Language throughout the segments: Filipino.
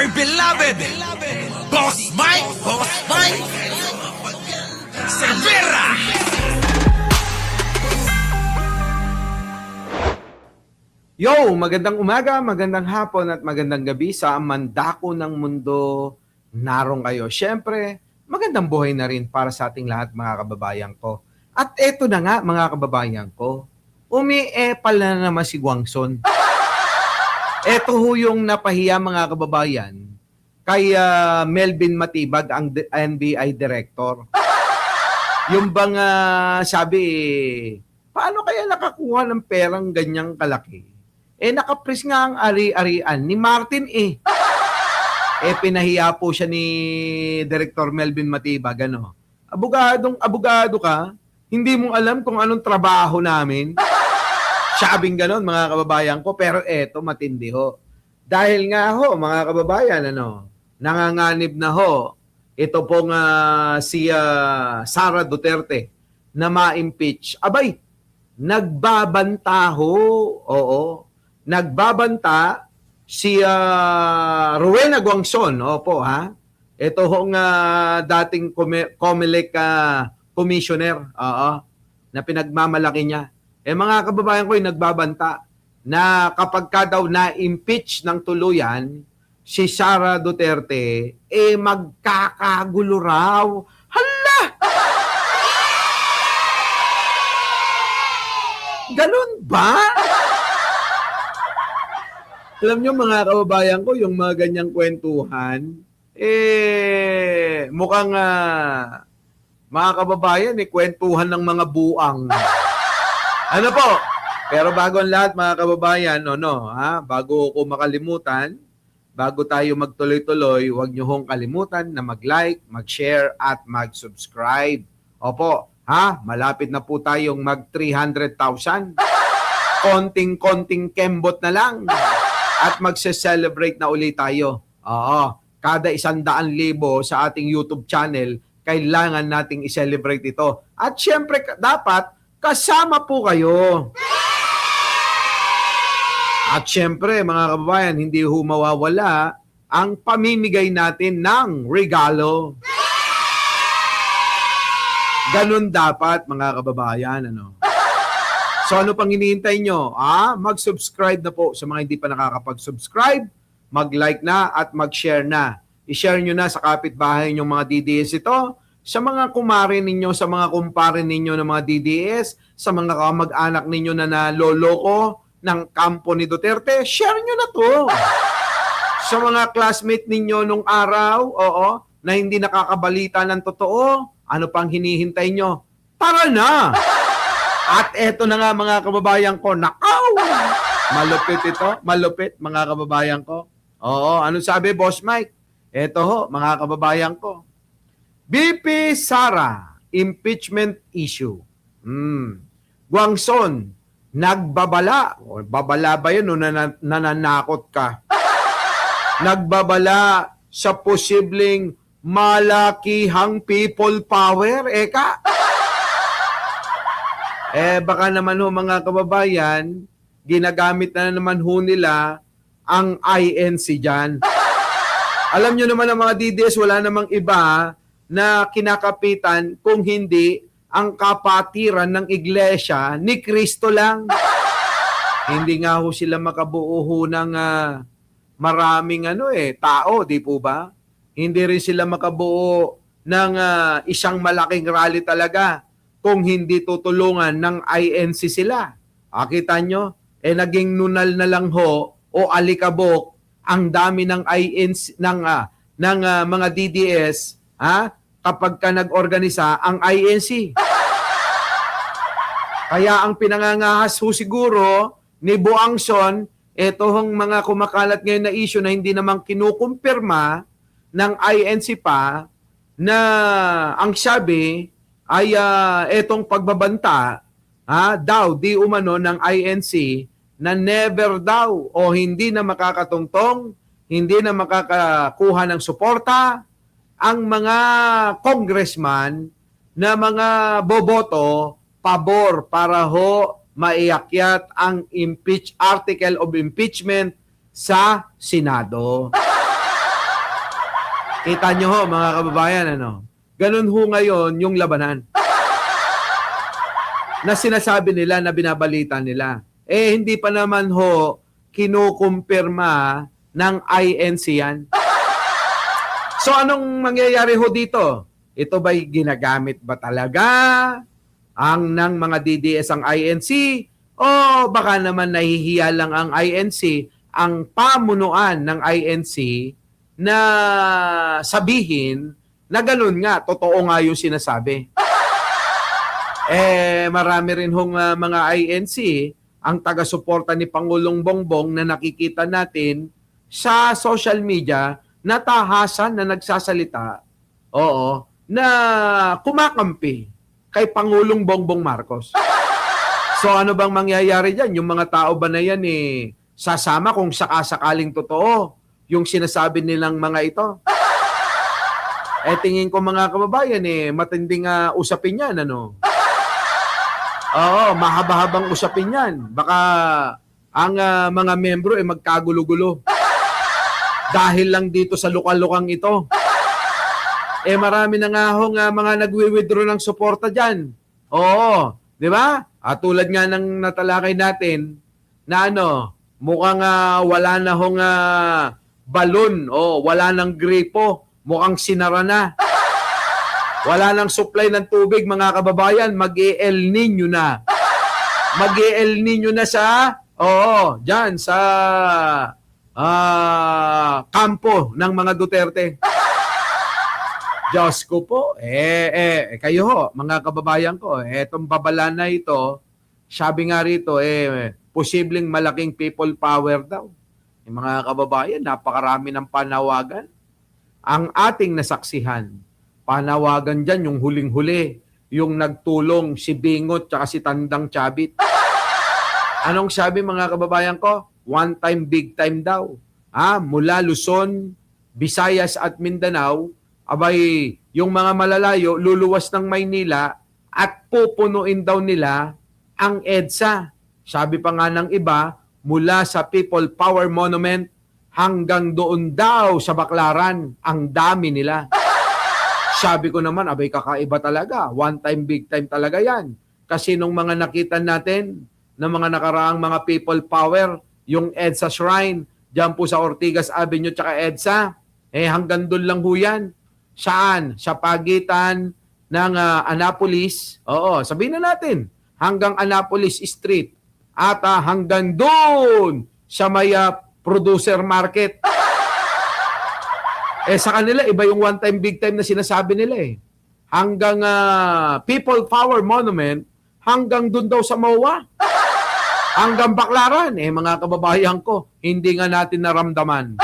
dear beloved, Boss Mike, Cervera! Yo, magandang umaga, magandang hapon at magandang gabi sa mandako ng mundo. Narong kayo. Siyempre, magandang buhay na rin para sa ating lahat mga kababayan ko. At eto na nga mga kababayan ko, umi-epal na naman si Guangson. Eto ho yung napahiya mga kababayan kay Melvin Matibag, ang NBI Director. Yung bang sabi, paano kaya nakakuha ng perang ganyang kalaki? Nakapres nga ang ari-arian ni Martin pinahiya po siya ni Director Melvin Matibag, ano? Abogado ka, hindi mo alam kung anong trabaho namin. Sabing ganon, mga kababayan ko, pero eto, matindi ho. Dahil nga ho, mga kababayan, nanganganib na ho, ito pong si Sara Duterte na ma-impeach. Abay, nagbabanta ho, oo, nagbabanta si Rowena Guangson, opo ha. Ito hong dating COMELEC commissioner, na pinagmamalaki niya. Mga kababayan ko yung nagbabanta na kapag ka daw na-impeach ng tuluyan si Sara Duterte, magkakagulo raw. Hala! Ganun ba? Alam nyo mga kababayan ko, yung mga ganyang kwentuhan, mukhang mga kababayan, kwentuhan ng mga buang. Ano po? Pero bago ang lahat mga kababayan, bago ko makalimutan, bago tayo magtuloy-tuloy, huwag nyo hong kalimutan na mag-like, mag-share, at mag-subscribe. Opo, malapit na po tayong mag 300,000. Konting-konting kembot na lang. At magse-celebrate na ulit tayo. Kada 100,000 sa ating YouTube channel, kailangan nating i-celebrate ito. At syempre, dapat kasama po kayo. At syempre, mga kababayan, hindi ho mawawala ang pamimigay natin ng regalo. Ganun dapat, mga kababayan, So ano pang hinihintay nyo? Mag-subscribe na po sa mga hindi pa nakakapag-subscribe, mag-like na at mag-share na. I-share nyo na sa kapitbahay nyong mga DDS ito, sa mga kumare ninyo, sa mga kumpare ninyo ng mga DDS, sa mga kamag-anak ninyo na naloloko ng kampo ni Duterte, share nyo na to. Sa mga classmate ninyo nung araw, na hindi nakakabalita ng totoo, ano pang hinihintay nyo? Tara na! At eto na nga mga kababayan ko, nakaw! Malupit ito, malupit mga kababayan ko. Ano sabi Boss Mike? Eto ho, mga kababayan ko. BP Sara, impeachment issue. Guangson, nagbabala. Babala ba yun o nananakot ka? Nagbabala sa posibleng malakihang people power, eka? Baka naman ho mga kababayan, ginagamit na naman ho nila ang INC dyan. Alam nyo naman ang mga DDS, wala namang iba na kinakapitan kung hindi ang kapatiran ng iglesia ni Kristo lang. Hindi nga ho sila makabuo ho ng maraming tao, di po ba? Hindi rin sila makabuo ng isang malaking rally talaga kung hindi tutulungan ng INC sila. Kita nyo? Naging nunal na lang ho o alikabok ang dami ng INC ng mga DDS kapag ka nag-organisa ang INC. Kaya ang pinangangahas ho siguro ni Guangson, hong mga kumakalat ngayon na issue na hindi naman kinukumpirma ng INC pa, na ang sabi ay etong pagbabanta daw di umano ng INC na never daw o hindi na makakatungtong, hindi na makakakuha ng suporta ang mga congressman na mga boboto pabor para ho maiakyat ang article of impeachment sa Senado. Kita nyo ho, mga kababayan, ano? Ganun ho ngayon yung labanan. Na sinasabi nila, na binabalita nila. Eh, hindi pa naman ho kinukumpirma ng INC yan. So, anong mangyayari ho dito? Ito ba'y ginagamit ba talaga ang ng mga DDS ang INC? O baka naman nahihiya lang ang INC, ang pamunuan ng INC na sabihin na ganun nga, totoo nga yung sinasabi. Eh, marami rin hong mga INC, ang taga-suporta ni Pangulong Bongbong na nakikita natin sa social media na tahasan na nagsasalita, oo, na kumakampi kay Pangulong Bongbong Marcos. So ano bang mangyayari dyan? Yung mga tao ba na yan sasama kung sakasakaling totoo yung sinasabi nilang mga ito? Eh tingin ko mga kababayan matinding usapin yan, ano? Oo, mahaba-habang usapin yan. Baka ang mga membro magkagulo-gulo. Dahil lang dito sa lukal-lukang ito. Eh marami na nga hong mga nagwi-withdraw ng suporta dyan. Oo, di ba? At tulad nga ng natalakay natin na mukhang wala na hong balon o wala nang gripo. Mukhang sinara na. Wala nang supply ng tubig, mga kababayan. Mag-e-El Nino na. Mag-e-El Nino na dyan sa kampo ng mga Duterte. Diyos ko po, kayo ho, mga kababayan ko, etong babala na ito, sabi nga rito, posibleng malaking people power daw. Mga kababayan, napakarami ng panawagan. Ang ating nasaksihan, panawagan dyan, yung huling-huli, yung nagtulong si Bingot tsaka si Tandang Chabit. Anong sabi, mga kababayan ko? One time, big time daw. Mula Luzon, Visayas at Mindanao, abay, yung mga malalayo, luluwas ng Maynila at pupunuin daw nila ang EDSA. Sabi pa nga ng iba, mula sa People Power Monument hanggang doon daw sa Baclaran, ang dami nila. Sabi ko naman, abay kakaiba talaga. One time, big time talaga yan. Kasi nung mga nakita natin, ng mga nakaraang mga People Power, yung EDSA Shrine, dyan po sa Ortigas Avenue tsaka EDSA, hanggang doon lang ho yan. Saan? Sa pagitan ng Annapolis. Oo, sabihin na natin, hanggang Annapolis Street. At hanggang doon sa may producer market. Sa kanila, iba yung one time, big time na sinasabi nila Hanggang People Power Monument, hanggang doon daw sa MOA. Hanggang Baclaran. Mga kababayan ko, hindi nga natin naramdaman.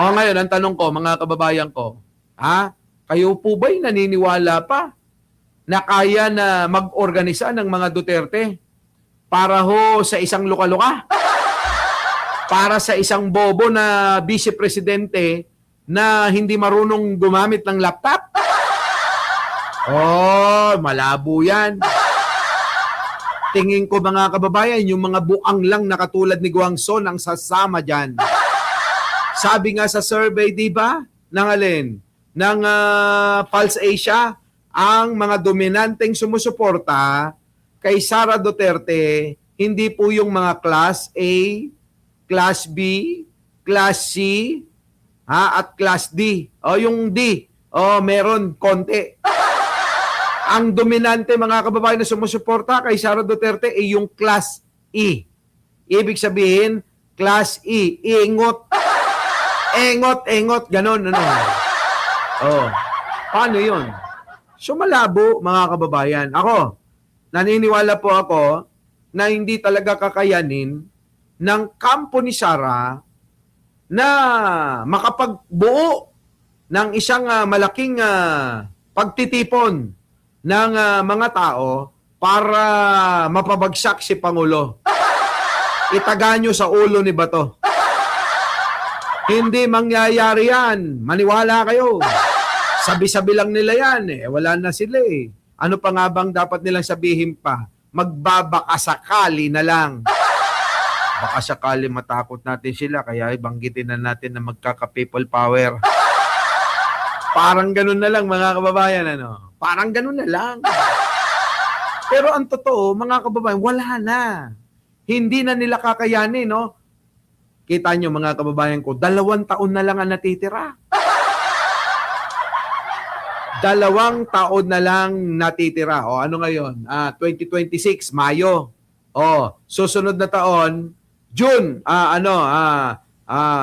Ngayon, ang tanong ko, mga kababayan ko, kayo po ba'y naniniwala pa na kaya na mag-organisa ng mga Duterte para ho sa isang luka-luka? Para sa isang bobo na vice-presidente na hindi marunong gumamit ng laptop? Malabo yan. Tingin ko, mga kababayan, yung mga buang lang na katulad ni Guangson ang sasama dyan. Sabi nga sa survey, di ba? Ng alin? Ng Pulse Asia, ang mga dominanteng sumusuporta kay Sara Duterte, hindi po yung mga Class A, Class B, Class C, at Class D. Yung D, meron konti. Ang dominante, mga kababayan, na sumusuporta kay Sara Duterte ay yung Class E. Ibig sabihin, Class E, ingot. Engot, ganon, paano yun? So malabo, mga kababayan. Ako, naniniwala po ako na hindi talaga kakayanin ng kampo ni Sara na makapagbuo ng isang malaking pagtitipon ng mga tao para mapabagsak si Pangulo. Itaga nyo sa ulo ni Bato. Hindi mangyayari yan. Maniwala kayo. Sabi-sabi lang nila yan. Wala na sila Ano pa nga bang dapat nilang sabihin pa? Magbabakasakali na lang. Baka sakali matakot natin sila, kaya banggitin na natin na magkaka-people power. Parang ganun na lang mga kababayan, ano? Parang ganun na lang. Pero ang totoo, mga kababayan, wala na. Hindi na nila kakayanin, no? Kita nyo mga kababayan ko, 2 taon na lang ang natitira. 2 taon na lang natitira. O ano ngayon? 2026, Mayo. O, susunod na taon, June,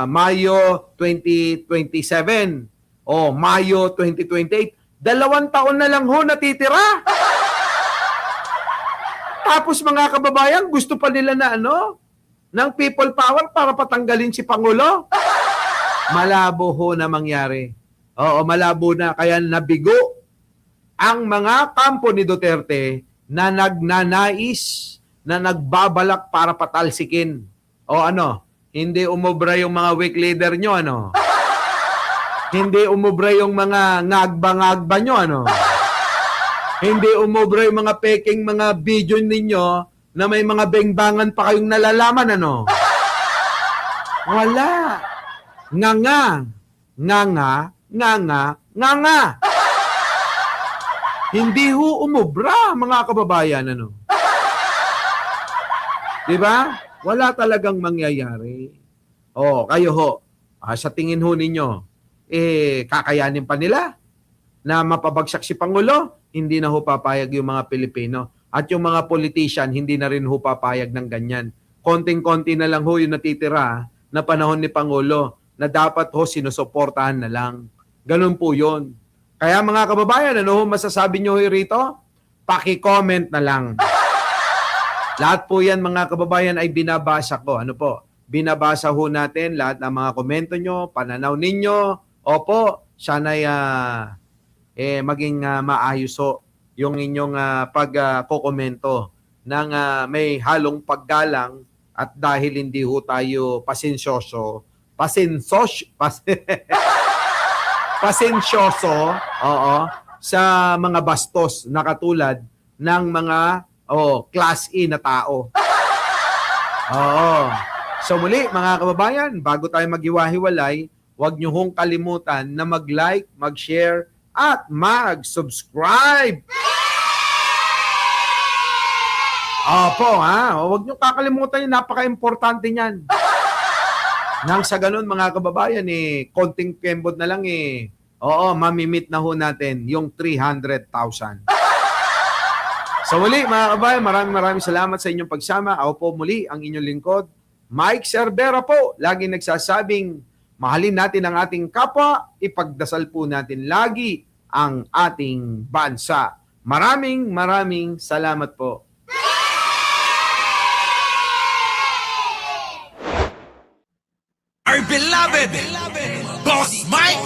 Mayo 2027. O, Mayo 2028. 2 taon na lang ho natitira. Tapos mga kababayan, gusto pa nila na ng people power para patanggalin si Pangulo. Malabo ho na mangyari. Oo, malabo na. Kaya nabigo ang mga kampo ni Duterte na nagnanais, na nagbabalak para patalsikin. O hindi umubra yung mga weak leader nyo, Hindi umubra yung mga ngagba-ngagba nyo, Hindi umubra yung mga peking mga video ninyo na may mga bengbangan pa kayong nalalaman, Wala. Nganga. Hindi ho umubra, mga kababayan, Diba? Wala talagang mangyayari. Kayo ho, sa tingin ho ninyo, kakayanin pa nila na mapabagsak si Pangulo? Hindi na ho papayag yung mga Pilipino. At yung mga politician, hindi na rin ho papayag ng ganyan. Konting-konti na lang ho yung natitira na panahon ni Pangulo na dapat ho sinusuportahan na lang. Ganun po yun. Kaya mga kababayan, ano ho masasabi nyo rito? Paki-comment na lang. Lahat po yan mga kababayan ay binabasa ko. Binabasa ho natin lahat ng mga komento nyo, pananaw ninyo. Opo, sana'y maging maayos ho yung inyong pagkokomento ng may halong paggalang at dahil hindi ho tayo pasensyoso, sa mga bastos na katulad ng mga class E na tao. So muli mga kababayan, bago tayo maghiwa-hiwalay, huwag niyo hong kalimutan na mag-like, mag-share, at mag-subscribe. Opo, huwag niyo kakalimutan yung napaka-importante niyan. Nang sa ganun, mga kababayan, konting kembot na lang mamimit na ho natin yung 300,000. So muli, mga kababayan, maraming salamat sa inyong pagsama. Ako po muli, ang inyong lingkod, Mike Cervera po, lagi nagsasabing, mahalin natin ang ating kapwa, ipagdasal po natin lagi ang ating bansa. Maraming salamat po. Our beloved Boss Mike.